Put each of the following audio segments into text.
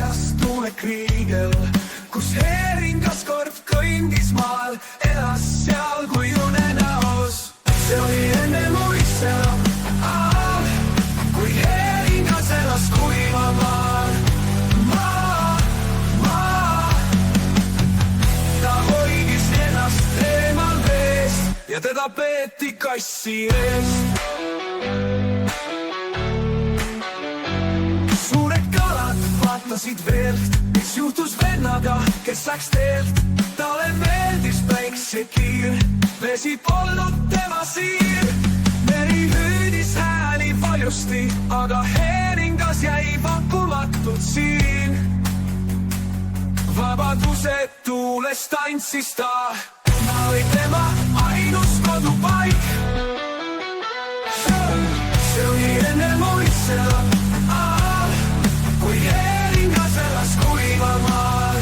elas tuulekriigel, kus heeringas kord kõndis maal, elas seal kui unenäos. See oli enne mu isa, kui heeringas elas kuival maal. Ta hoidis ennast eemal veest ja teda peeti kassi eest. Suured kalad vaatasid veelt, mis juhtus vennaga, kes läks teelt. Talle meeldis päiksekiir, vesi polnud tema siir. Meri hüüdis hääli valjusti, aga heeringas jäi vankumatult siin. Vabaduse tuules tantsis ta, ma olin tema ainus kodupaik. See oli enne mu isa, kui heeringas elas kuival maal.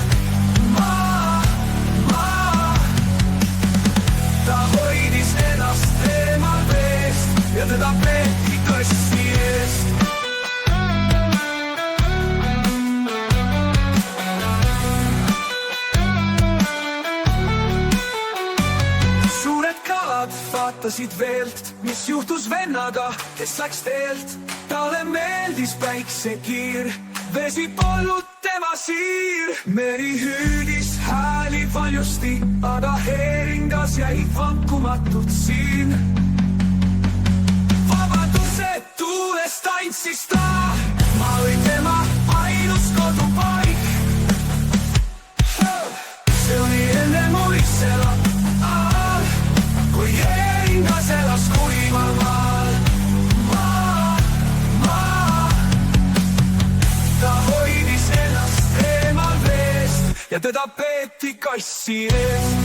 Ta hoidis ennast eemal veest ja teda peeti kassi eest. Suured kalad vaatasid veelt, mis juhtus vennaga, kes läks teelt. Talle meeldis päiksekiir, vesi polnud tema siir. Meri hüüdis hääli valjusti, aga heeringas jäi vankumatult siin. Vabaduse tuules tantsis ta, ma olin tema ainus kodupaik. See oli enne mu isa, kui heeringas elas kuival maal. Ta hoidis ennast eemal veest ja teda peeti kassi eest.